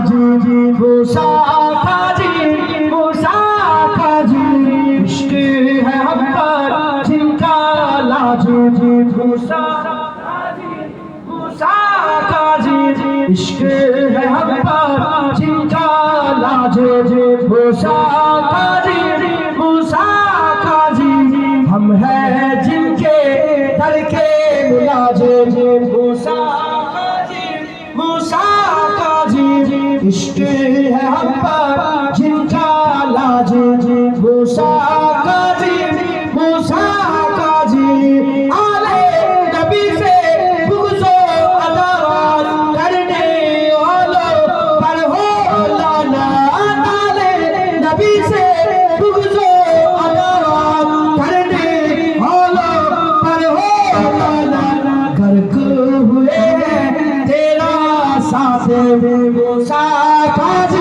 जी मूसा काजी मूसा काजी इश्क है हम पर जिनका लाज जी मूसा काजी मूसा काजी इश्क है हम पर जिनका लाज जी मूसा काजी मूसा काजी हम हैं जिनके दर के मुलाज जी मूसा मूसा काजी इश्क है हम पर जिनका लाज जी मूसा काजी आले नबी से बुग़्ज़ो अदावत करने वालों पर हो लानत आले नबी से बुग़्ज़ो अदावत करने वालों पर हो लानत गर्क हुए तेरा साथ मूसा काजी